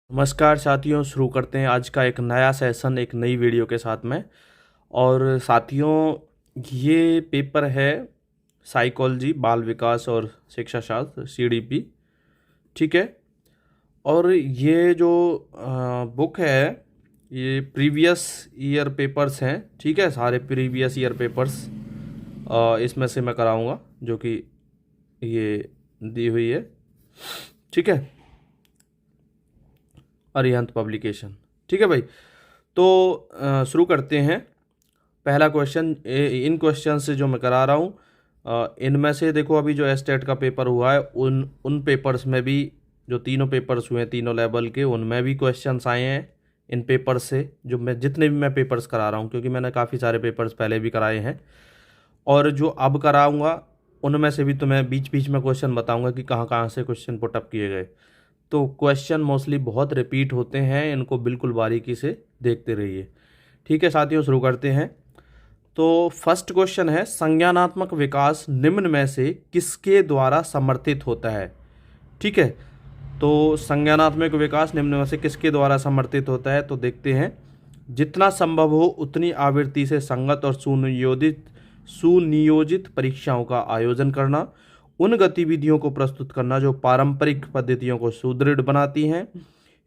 नमस्कार साथियों, शुरू करते हैं आज का एक नया सेशन एक नई वीडियो के साथ में। और साथियों, ये पेपर है साइकोलॉजी, बाल विकास और शिक्षा शास्त्र CDP। ठीक है। और ये जो बुक है, ये प्रीवियस ईयर पेपर्स हैं। ठीक है, सारे प्रीवियस ईयर पेपर्स इसमें से मैं कराऊंगा, जो कि ये दी हुई है। ठीक है, अरिहंत पब्लिकेशन। ठीक है भाई, तो शुरू करते हैं। पहला क्वेश्चन, इन क्वेश्चन से जो मैं करा रहा हूँ, इनमें से देखो, अभी जो एस्टेट का पेपर हुआ है, उन पेपर्स में भी, जो तीनों पेपर्स हुए हैं तीनों लेवल के, उनमें भी क्वेश्चंस आए हैं इन पेपर्स से। जो मैं जितने भी मैं पेपर्स करा रहा हूँ, क्योंकि मैंने काफ़ी सारे पेपर्स पहले भी कराए हैं, और जो अब कराऊंगा उनमें से भी तुम्हें बीच बीच में क्वेश्चन बताऊंगा कि कहाँ कहाँ से क्वेश्चन पुटअप किए गए। तो क्वेश्चन मोस्टली बहुत रिपीट होते हैं, इनको बिल्कुल बारीकी से देखते रहिए। ठीक है साथियों, शुरू करते हैं। तो फर्स्ट क्वेश्चन है, संज्ञानात्मक विकास निम्न में से किसके द्वारा समर्थित होता है? ठीक है, तो संज्ञानात्मक विकास निम्न में से किसके द्वारा समर्थित होता है? तो देखते हैं। जितना संभव हो उतनी आवृत्ति से संगत और सुनियोजित परीक्षाओं का आयोजन करना, उन गतिविधियों को प्रस्तुत करना जो पारंपरिक पद्धतियों को सुदृढ़ बनाती हैं,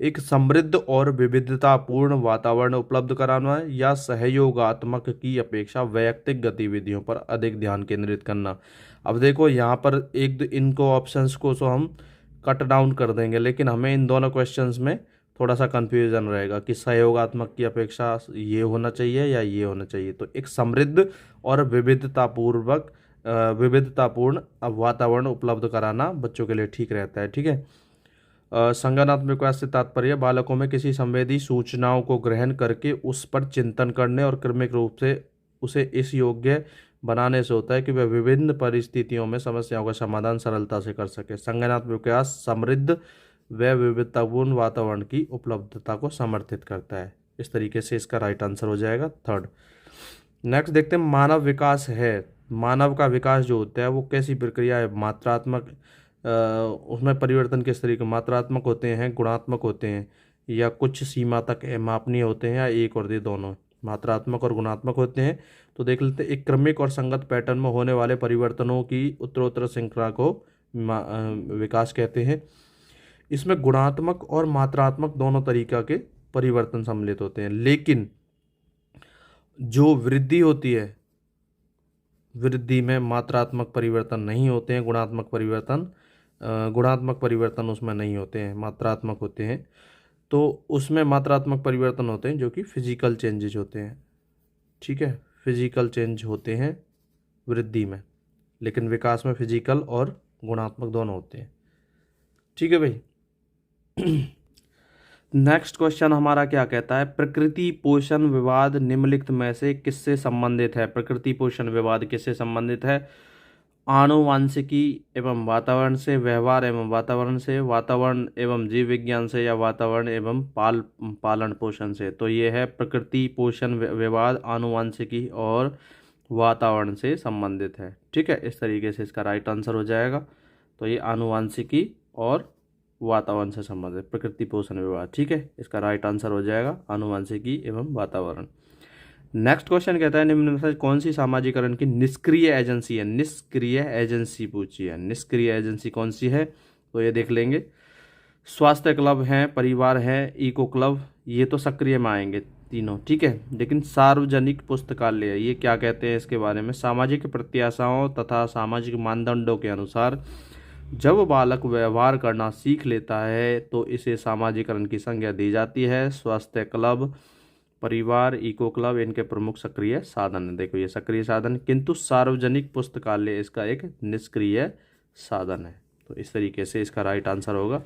एक समृद्ध और विविधतापूर्ण वातावरण उपलब्ध कराना, या सहयोगात्मक की अपेक्षा वैयक्तिक गतिविधियों पर अधिक ध्यान केंद्रित करना। अब देखो यहाँ पर इनको ऑप्शंस को तो हम कट डाउन कर देंगे, लेकिन हमें इन दोनों क्वेश्चंस में थोड़ा सा कंफ्यूजन रहेगा कि सहयोगात्मक की अपेक्षा ये होना चाहिए या ये होना चाहिए। तो एक समृद्ध और विविधतापूर्ण वातावरण उपलब्ध कराना बच्चों के लिए ठीक रहता है। ठीक है। संज्ञानात्मक विकास से तात्पर्य बालकों में किसी संवेदी सूचनाओं को ग्रहण करके उस पर चिंतन करने और क्रमिक रूप से उसे इस योग्य बनाने से होता है कि वह विभिन्न परिस्थितियों में समस्याओं का समाधान सरलता से कर सके। संज्ञानात्मक विकास समृद्ध व विविधतापूर्ण वातावरण की उपलब्धता को समर्थित करता है। इस तरीके से इसका राइट आंसर हो जाएगा थर्ड। नेक्स्ट देखते हैं, मानव विकास है। मानव का विकास जो होता है वो कैसी प्रक्रिया है? मात्रात्मक, उसमें परिवर्तन किस तरीके, मात्रात्मक होते हैं, गुणात्मक होते हैं, या कुछ सीमा तक मापनीय होते हैं, या एक और ये दोनों मात्रात्मक और गुणात्मक होते हैं? तो देख लेते हैं। एक क्रमिक और संगत पैटर्न में होने वाले परिवर्तनों की उत्तरोत्तर श्रृंखला को विकास कहते हैं। इसमें गुणात्मक और मात्रात्मक दोनों तरीका के परिवर्तन सम्मिलित होते हैं, लेकिन जो वृद्धि होती है, वृद्धि में मात्रात्मक परिवर्तन नहीं होते हैं, गुणात्मक परिवर्तन उसमें नहीं होते हैं, मात्रात्मक होते हैं। तो उसमें मात्रात्मक परिवर्तन होते हैं जो कि फिजिकल चेंजेज होते हैं। ठीक है, फिजिकल चेंज होते हैं वृद्धि में, लेकिन विकास में फिजिकल और गुणात्मक दोनों होते हैं। ठीक है भाई। नेक्स्ट क्वेश्चन हमारा क्या कहता है, प्रकृति पोषण विवाद निम्नलिखित में से किससे संबंधित है? प्रकृति पोषण विवाद किससे संबंधित है? आनुवांशिकी एवं वातावरण से, व्यवहार एवं वातावरण से, वातावरण एवं जीव विज्ञान से, या वातावरण एवं पालन पोषण से? तो ये है प्रकृति पोषण विवाद आनुवांशिकी और वातावरण से संबंधित है। ठीक है, इस तरीके से इसका राइट आंसर हो जाएगा। तो ये आनुवांशिकी और वातावरण से संबंधित प्रकृति पोषण विवाद। ठीक है, इसका राइट आंसर हो जाएगा आनुवांशिकी एवं वातावरण। नेक्स्ट क्वेश्चन कहता है, निम्न में से कौन सी सामाजिकरण की निष्क्रिय एजेंसी है? निष्क्रिय एजेंसी पूछी है, निष्क्रिय एजेंसी कौन सी है? तो ये देख लेंगे। स्वास्थ्य क्लब हैं, परिवार है, इको क्लब, ये तो सक्रिय में आएंगे तीनों। ठीक है, लेकिन सार्वजनिक पुस्तकालय ये क्या कहते हैं इसके बारे में? सामाजिक प्रत्याशाओं तथा सामाजिक मानदंडों के अनुसार जब बालक व्यवहार करना सीख लेता है तो इसे सामाजिकरण की संज्ञा दी जाती है। स्वास्थ्य क्लब, परिवार, इको क्लब इनके प्रमुख सक्रिय साधन है। देखो ये सक्रिय साधन, किंतु सार्वजनिक पुस्तकालय इसका एक निष्क्रिय साधन है। तो इस तरीके से इसका राइट आंसर होगा,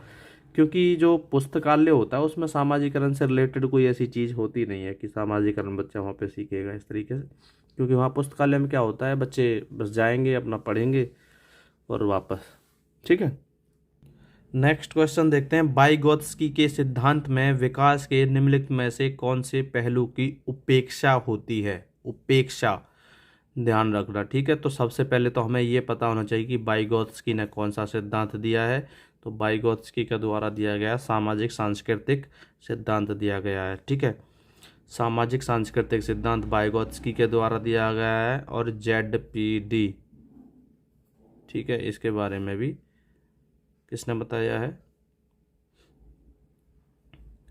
क्योंकि जो पुस्तकालय होता है उसमें सामाजिकरण से रिलेटेड कोई ऐसी चीज़ होती नहीं है कि सामाजिकरण बच्चा वहाँ पे सीखेगा इस तरीके से, क्योंकि वहाँ पुस्तकालय में क्या होता है, बच्चे बस जाएंगे, अपना पढ़ेंगे और वापस। ठीक है। नेक्स्ट क्वेश्चन देखते हैं, वाइगोत्स्की के सिद्धांत में विकास के निम्नलिखित में से कौन से पहलू की उपेक्षा होती है? उपेक्षा ध्यान रखना। ठीक है, तो सबसे पहले तो हमें ये पता होना चाहिए कि वाइगोत्स्की ने कौन सा सिद्धांत दिया है। तो वाइगोत्स्की के द्वारा दिया गया सामाजिक सांस्कृतिक सिद्धांत दिया गया है। ठीक है, सामाजिक सांस्कृतिक सिद्धांत वाइगोत्स्की के द्वारा दिया गया है। और ZPD, ठीक है, इसके बारे में भी किसने बताया है?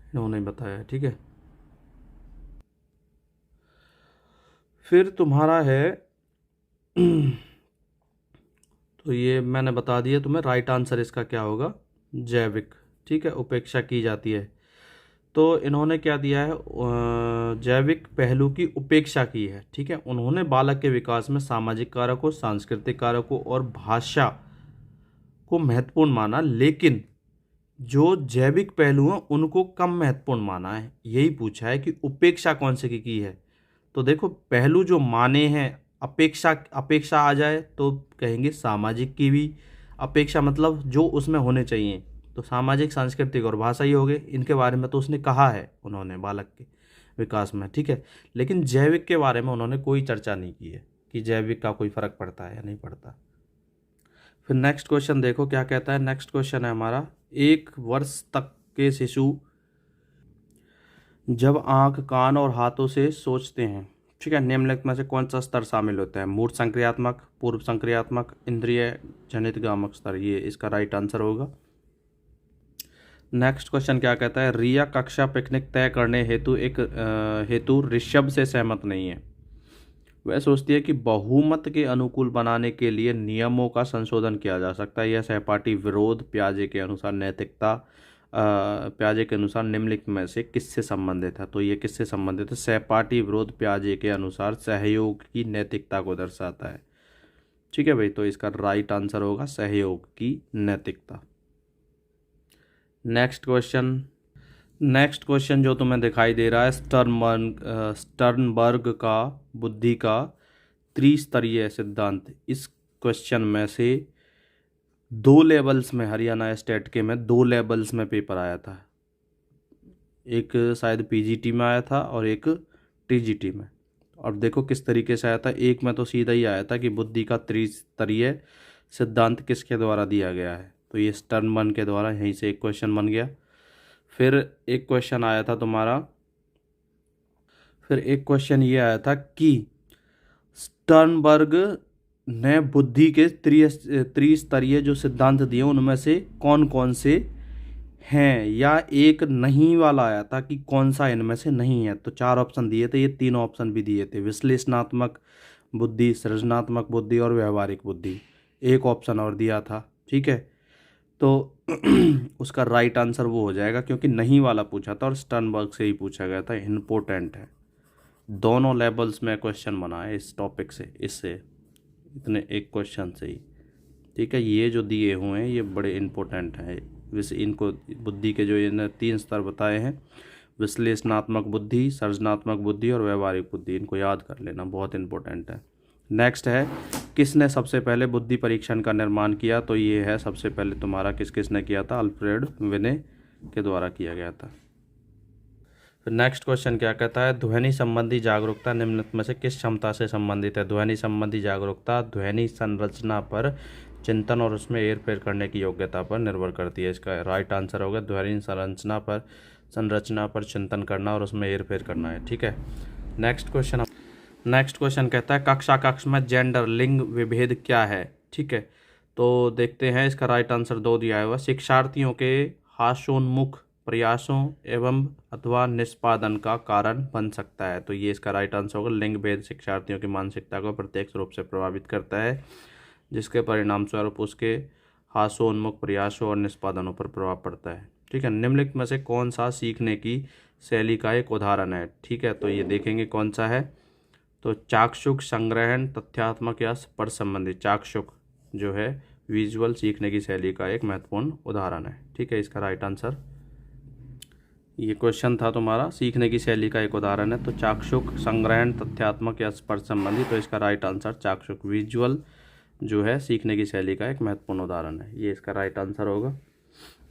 इन्होंने बताया है। ठीक है, फिर तुम्हारा है तो ये मैंने बता दिया तुम्हें। राइट आंसर इसका क्या होगा? जैविक। ठीक है, उपेक्षा की जाती है। तो इन्होंने क्या दिया है? जैविक पहलू की उपेक्षा की है। ठीक है, उन्होंने बालक के विकास में सामाजिक कारकों, सांस्कृतिक कारकों और भाषा को महत्वपूर्ण माना, लेकिन जो जैविक पहलू हैं उनको कम महत्वपूर्ण माना है। यही पूछा है कि उपेक्षा कौन से की है। तो देखो, पहलू जो माने हैं, अपेक्षा अपेक्षा आ जाए तो कहेंगे सामाजिक की भी अपेक्षा, मतलब जो उसमें होने चाहिए। तो सामाजिक, सांस्कृतिक और भाषा ही हो गए। इनके बारे में तो उसने कहा है उन्होंने बालक के विकास में। ठीक है, लेकिन जैविक के बारे में उन्होंने कोई चर्चा नहीं की है कि जैविक का कोई फर्क पड़ता है या नहीं पड़ता। फिर नेक्स्ट क्वेश्चन देखो क्या कहता है। नेक्स्ट क्वेश्चन है हमारा, 1 वर्ष तक के शिशु जब आंख, कान और हाथों से सोचते हैं, ठीक है, निम्नलिखित में से कौन सा स्तर शामिल होता है? मूर्त संक्रियात्मक, पूर्व संक्रियात्मक, इंद्रिय जनित गामक स्तर। ये इसका राइट आंसर होगा। नेक्स्ट क्वेश्चन क्या कहता है? रिया कक्षा पिकनिक तय करने हेतु ऋषभ से सहमत नहीं है। वह सोचती है कि बहुमत के अनुकूल बनाने के लिए नियमों का संशोधन किया जा सकता है। यह सहपाठी विरोध प्याजे के अनुसार नैतिकता प्याजे के अनुसार निम्नलिखित में से किससे संबंधित है? तो ये किससे संबंधित है? सहपाठी विरोध प्याजे के अनुसार सहयोग की नैतिकता को दर्शाता है। ठीक है भाई, तो इसका राइट आंसर होगा सहयोग की नैतिकता। नेक्स्ट क्वेश्चन जो तुम्हें दिखाई दे रहा है, स्टर्नबर्ग का बुद्धि का त्रिस्तरीय सिद्धांत। इस क्वेश्चन में से 2 लेवल्स में, हरियाणा स्टेट के में 2 लेवल्स में पेपर आया था। एक शायद PGT में आया था और एक TGT में। और देखो किस तरीके से आया था। एक में तो सीधा ही आया था कि बुद्धि का त्रिस्तरीय सिद्धांत किसके द्वारा दिया गया है? तो ये स्टर्नबर्ग के द्वारा। यहीं से एक क्वेश्चन बन गया। फिर एक क्वेश्चन आया था तुम्हारा, फिर एक क्वेश्चन ये आया था कि स्टर्नबर्ग ने बुद्धि के त्रिस्तरीय जो सिद्धांत दिए उनमें से कौन कौन से हैं, या एक नहीं वाला आया था कि कौन सा इनमें से नहीं है। तो 4 ऑप्शन दिए थे, ये 3 ऑप्शन भी दिए थे, विश्लेषणात्मक बुद्धि, सृजनात्मक बुद्धि और व्यवहारिक बुद्धि। एक ऑप्शन और दिया था। ठीक है, तो उसका राइट आंसर वो हो जाएगा, क्योंकि नहीं वाला पूछा था और स्टर्नबर्ग से ही पूछा गया था। इम्पोर्टेंट है, दोनों लेवल्स में क्वेश्चन बना है इस टॉपिक से, इससे इतने एक क्वेश्चन से ही। ठीक है, ये जो दिए हुए हैं ये बड़े इम्पोर्टेंट हैं। वैसे इनको बुद्धि के जो इन्हें 3 स्तर बताए हैं, विश्लेषणात्मक बुद्धि, सृजनात्मक बुद्धि और व्यवहारिक बुद्धि, इनको याद कर लेना, बहुत इंपॉर्टेंट है। नेक्स्ट है, किसने सबसे पहले बुद्धि परीक्षण का निर्माण किया? तो ये है सबसे पहले तुम्हारा किसने किया था? अल्फ्रेड विने के द्वारा किया गया था। फिर नेक्स्ट क्वेश्चन क्या कहता है? ध्वनि संबंधी जागरूकता निम्नलिखित में से किस क्षमता से संबंधित है? ध्वनि संबंधी जागरूकता ध्वनि संरचना पर चिंतन और उसमें हेरफेर करने की योग्यता पर निर्भर करती है। इसका राइट आंसर होगा ध्वनि संरचना पर चिंतन करना और उसमें हेरफेर करना है। ठीक है, नेक्स्ट क्वेश्चन कहता है कक्ष में जेंडर लिंग विभेद क्या है? ठीक है, तो देखते हैं। इसका राइट आंसर 2 दिया हुआ, शिक्षार्थियों के हास्योन्मुख प्रयासों एवं अथवा निष्पादन का कारण बन सकता है। तो ये इसका राइट आंसर होगा, लिंग भेद शिक्षार्थियों की मानसिकता को प्रत्यक्ष रूप से प्रभावित करता है, जिसके परिणाम स्वरूप उसके हास्योन्मुख प्रयासों और निष्पादनों पर प्रभाव पड़ता है। ठीक है, निम्नलिखित में से कौन सा सीखने की शैली का एक उदाहरण है? ठीक है, तो ये देखेंगे कौन सा है। तो चाक्षुष, संग्रहण, तथ्यात्मक या स्पर्श संबंधी। चाक्षुष जो है विजुअल सीखने की शैली का एक महत्वपूर्ण उदाहरण है। ठीक है, इसका राइट आंसर, ये क्वेश्चन था तुम्हारा, सीखने की शैली का एक उदाहरण है। तो चाक्षुष, संग्रहण, तथ्यात्मक या स्पर्श संबंधी। तो इसका राइट आंसर चाक्षुष, विजुअल जो है सीखने की शैली का एक महत्वपूर्ण उदाहरण है। ये इसका राइट आंसर होगा।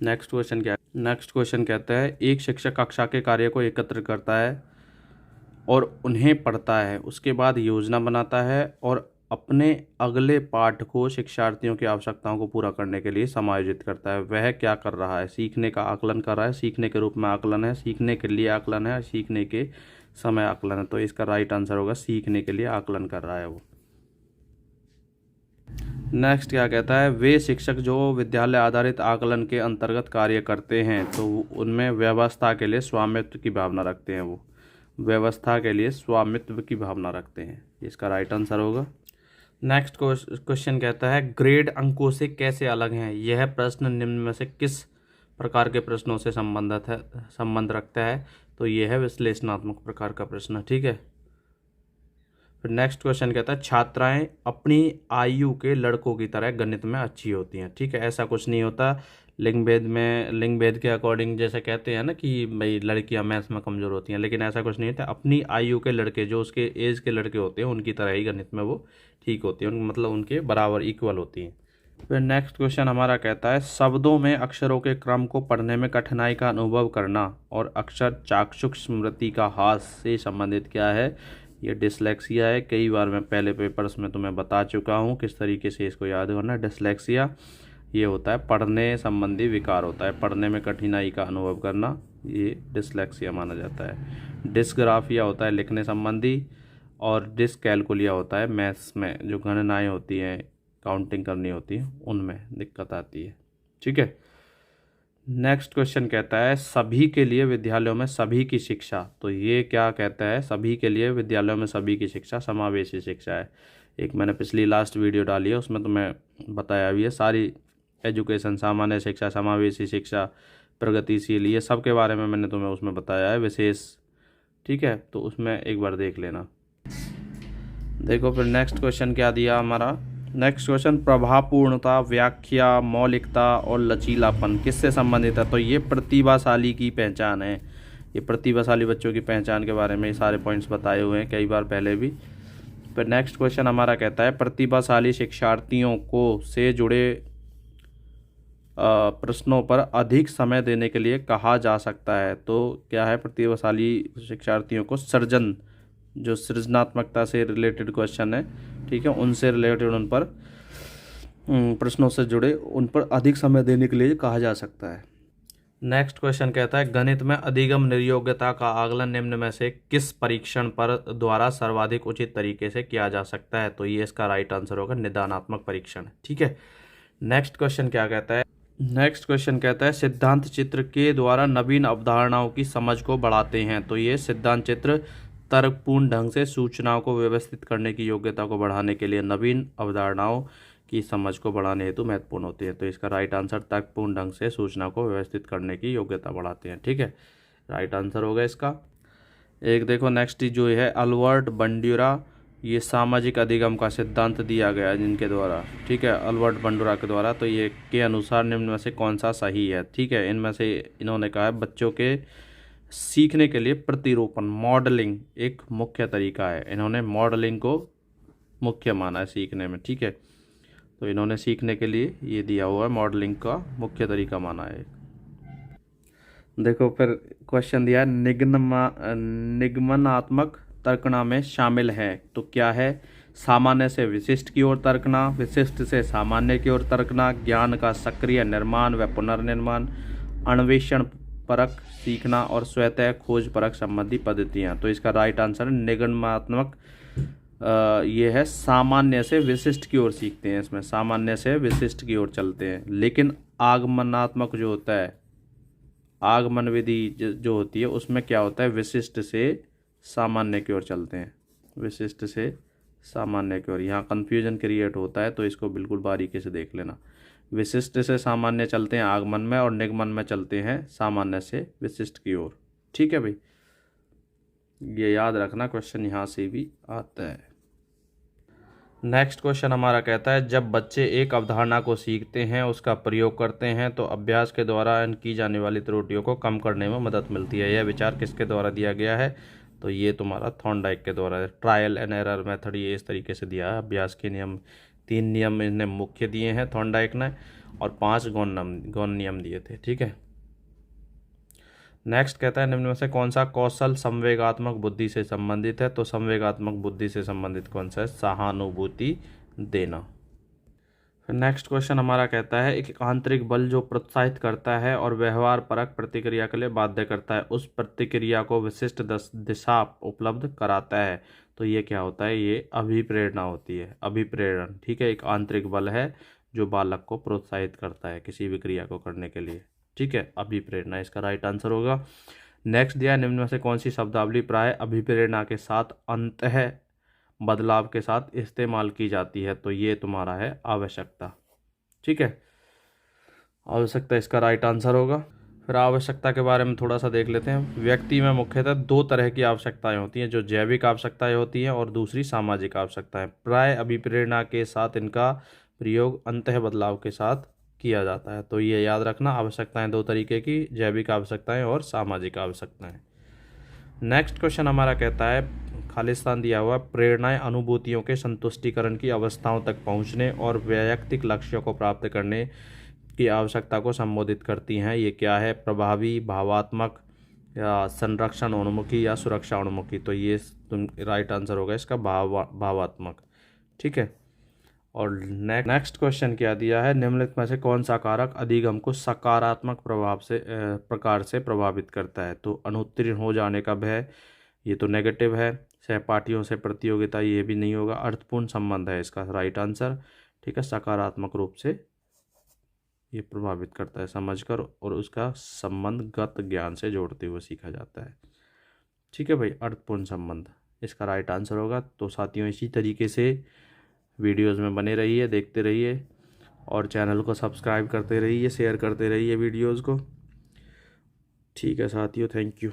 नेक्स्ट क्वेश्चन कहता है एक शिक्षक कक्षा के कार्य को एकत्र करता है और उन्हें पढ़ता है, उसके बाद योजना बनाता है और अपने अगले पाठ को शिक्षार्थियों की आवश्यकताओं को पूरा करने के लिए समायोजित करता है। वह क्या कर रहा है? सीखने का आकलन कर रहा है, सीखने के रूप में आकलन है, सीखने के लिए आकलन है, सीखने के समय आकलन है। तो इसका राइट आंसर होगा सीखने के लिए आकलन कर रहा है वो। नेक्स्ट क्या कहता है? वे शिक्षक जो विद्यालय आधारित आकलन के अंतर्गत कार्य करते हैं तो उनमें व्यवस्था के लिए स्वामित्व की भावना रखते हैं। वो व्यवस्था के लिए स्वामित्व की भावना रखते हैं। इसका राइट आंसर होगा। नेक्स्ट क्वेश्चन कहता है ग्रेड अंकों से कैसे अलग हैं? यह प्रश्न निम्न में से किस प्रकार के प्रश्नों से संबंध रखता है? तो यह है विश्लेषणात्मक प्रकार का प्रश्न। ठीक है। फिर नेक्स्ट क्वेश्चन कहता है छात्राएं अपनी आयु के लड़कों की तरह गणित में अच्छी होती हैं। ठीक है, ऐसा कुछ नहीं होता। लिंग भेद के अकॉर्डिंग जैसे कहते हैं ना कि भाई लड़कियां मैथ्स में कमज़ोर होती हैं, लेकिन ऐसा कुछ नहीं होता। अपनी आयु के लड़के जो उसके एज के लड़के होते हैं उनकी तरह ही गणित में वो ठीक होती हैं, मतलब उनके बराबर इक्वल होती हैं। फिर नेक्स्ट क्वेश्चन हमारा कहता है शब्दों में अक्षरों के क्रम को पढ़ने में कठिनाई का अनुभव करना और अक्षर चाक्षुष स्मृति का ह्रास से संबंधित क्या है? ये डिसलेक्सिया है। कई बार मैं पहले पेपर्स में तुम्हें बता चुका हूँ किस तरीके से इसको याद करना है। डिसलेक्सिया ये होता है पढ़ने संबंधी विकार होता है, पढ़ने में कठिनाई का अनुभव करना, ये डिसलेक्सिया माना जाता है। डिस्ग्राफिया होता है लिखने संबंधी, और डिसकैलकुलिया होता है मैथ्स में जो गणनाएँ होती हैं, काउंटिंग करनी होती है, उनमें दिक्कत आती है। ठीक है। नेक्स्ट क्वेश्चन कहता है सभी के लिए विद्यालयों में सभी की शिक्षा। तो ये क्या कहता है? सभी के लिए विद्यालयों में सभी की शिक्षा समावेशी शिक्षा है। एक मैंने पिछली लास्ट वीडियो डाली है, उसमें तुम्हें बताया भी है सारी एजुकेशन, सामान्य शिक्षा, समावेशी शिक्षा, प्रगतिशील, ये सब के बारे में मैंने तुम्हें उसमें बताया है विशेष। ठीक है, तो उसमें एक बार देख लेना। देखो फिर नेक्स्ट क्वेश्चन क्या दिया हमारा। नेक्स्ट क्वेश्चन प्रभावपूर्णता, व्याख्या, मौलिकता और लचीलापन किससे संबंधित है? तो ये प्रतिभाशाली की पहचान है। ये प्रतिभाशाली बच्चों की पहचान के बारे में ये सारे पॉइंट्स बताए हुए हैं कई बार पहले भी। फिर नेक्स्ट क्वेश्चन हमारा कहता है प्रतिभाशाली शिक्षार्थियों को से जुड़े प्रश्नों पर अधिक समय देने के लिए कहा जा सकता है। तो क्या है? प्रतिभाशाली शिक्षार्थियों को सर्जन, जो सृजनात्मकता से रिलेटेड क्वेश्चन है, ठीक है, उनसे रिलेटेड, उन पर प्रश्नों से जुड़े उन पर अधिक समय देने के लिए कहा जा सकता है। नेक्स्ट क्वेश्चन कहता है गणित में अधिगम निर्योग्यता का आकलन निम्न में से किस परीक्षण पर द्वारा सर्वाधिक उचित तरीके से किया जा सकता है? तो ये इसका राइट आंसर होगा निदानात्मक परीक्षण। ठीक है। नेक्स्ट क्वेश्चन क्या कहता है? नेक्स्ट क्वेश्चन कहता है सिद्धांत चित्र के द्वारा नवीन अवधारणाओं की समझ को बढ़ाते हैं। तो ये सिद्धांत चित्र तर्कपूर्ण ढंग से सूचनाओं को व्यवस्थित करने की योग्यता को बढ़ाने के लिए नवीन अवधारणाओं की समझ को बढ़ाने हेतु महत्वपूर्ण होते हैं। तो इसका राइट आंसर तर्कपूर्ण ढंग से सूचना को व्यवस्थित करने की योग्यता बढ़ाते हैं। ठीक है, राइट आंसर होगा इसका। एक देखो नेक्स्ट जो है अल्बर्ट बंडूरा, ये सामाजिक अधिगम का सिद्धांत दिया गया जिनके द्वारा, ठीक है, अल्बर्ट बंडूरा के द्वारा। तो ये के अनुसार निम्न में से कौन सा सही है? ठीक है, इनमें से इन्होंने कहा है बच्चों के सीखने के लिए प्रतिरूपण, मॉडलिंग एक मुख्य तरीका है। इन्होंने मॉडलिंग को मुख्य माना है सीखने में। ठीक है, तो इन्होंने सीखने के लिए ये दिया हुआ है, मॉडलिंग का मुख्य तरीका माना है। देखो फिर क्वेश्चन दिया है निगमनात्मक तर्कना में शामिल है। तो क्या है? सामान्य से विशिष्ट की ओर तर्कना, विशिष्ट से सामान्य की ओर तर्कना, ज्ञान का सक्रिय निर्माण व पुनर्निर्माण, अन्वेषण परक सीखना और स्वतः खोज परक संबंधी पद्धतियाँ। तो इसका राइट आंसर निगमनात्मक ये है सामान्य से विशिष्ट की ओर सीखते हैं, इसमें सामान्य से विशिष्ट की ओर चलते हैं। लेकिन आगमनात्मक जो होता है, आगमन विधि जो होती है, उसमें क्या होता है? विशिष्ट से सामान्य की ओर चलते हैं, विशिष्ट से सामान्य की ओर। यहाँ कन्फ्यूजन क्रिएट होता है, तो इसको बिल्कुल बारीकी से देख लेना। विशिष्ट से सामान्य चलते हैं आगमन में, और निगमन में चलते हैं सामान्य से विशिष्ट की ओर। ठीक है भाई, ये याद रखना, क्वेश्चन यहाँ से भी आता है। नेक्स्ट क्वेश्चन हमारा कहता है जब बच्चे एक अवधारणा को सीखते हैं, उसका प्रयोग करते हैं, तो अभ्यास के द्वारा की जाने वाली त्रुटियों को कम करने में मदद मिलती है। यह विचार किसके द्वारा दिया गया है? तो ये तुम्हारा थॉर्नडाइक के द्वारा, ट्रायल एंड एरर मेथड ये इस तरीके से दिया है। अभ्यास के नियम, 3 नियम इन्हें मुख्य दिए हैं थॉर्नडाइक ने, और 5 गौण नियम दिए थे। ठीक है। नेक्स्ट कहता है निम्न में से कौन सा कौशल संवेगात्मक बुद्धि से संबंधित है? तो संवेगात्मक बुद्धि से संबंधित कौन सा है? सहानुभूति देना। फिर नेक्स्ट क्वेश्चन हमारा कहता है एक आंतरिक बल जो प्रोत्साहित करता है और व्यवहार परक प्रतिक्रिया के लिए बाध्य करता है, उस प्रतिक्रिया को विशिष्ट दिशा उपलब्ध कराता है। तो ये क्या होता है? ये अभिप्रेरणा होती है, अभिप्रेरण। ठीक है, एक आंतरिक बल है जो बालक को प्रोत्साहित करता है किसी भी क्रिया को करने के लिए। ठीक है, अभिप्रेरणा इसका राइट आंसर होगा। नेक्स्ट दिया निम्न में से कौन सी शब्दावली प्राय अभिप्रेरणा के साथ अंतः बदलाव के साथ इस्तेमाल की जाती है? तो ये तुम्हारा है आवश्यकता। ठीक है, आवश्यकता इसका राइट आंसर होगा। फिर आवश्यकता के बारे में थोड़ा सा देख लेते हैं। व्यक्ति में मुख्यतः दो तरह की आवश्यकताएं होती हैं, जो जैविक आवश्यकताएं होती हैं और दूसरी सामाजिक आवश्यकताएं। प्राय अभिप्रेरणा के साथ इनका प्रयोग अंतः बदलाव के साथ किया जाता है। तो ये याद रखना, आवश्यकताएं दो तरीके की, जैविक आवश्यकताएं और सामाजिक आवश्यकताएं। नेक्स्ट क्वेश्चन हमारा कहता है, खालिस्तान दिया हुआ, प्रेरणाएं अनुभूतियों के संतुष्टिकरण की अवस्थाओं तक पहुंचने और वैयक्तिक लक्ष्यों को प्राप्त करने की आवश्यकता को संबोधित करती हैं। ये क्या है? प्रभावी, भावात्मक, या संरक्षण उन्मुखी, या सुरक्षा उन्मुखी। तो ये तुम राइट आंसर होगा इसका भावात्मक। ठीक है, और नेक्स्ट क्वेश्चन क्या दिया है, निम्नलिखित में से कौन सा कारक अधिगम को सकारात्मक प्रकार से प्रभावित करता है? तो अनुत्तीर्ण हो जाने का भय, ये तो नेगेटिव है। सहपाठियों से प्रतियोगिता, ये भी नहीं होगा। अर्थपूर्ण संबंध है इसका राइट आंसर। ठीक है, सकारात्मक रूप से ये प्रभावित करता है समझकर, और उसका संबंध गत ज्ञान से जोड़ते हुए सीखा जाता है। ठीक है भाई, अर्थपूर्ण संबंध इसका राइट आंसर होगा। तो साथियों, इसी तरीके से वीडियोज़ में बने रहिए, देखते रहिए, और चैनल को सब्सक्राइब करते रहिए, शेयर करते रहिए वीडियोज़ को। ठीक है साथियों, थैंक यू।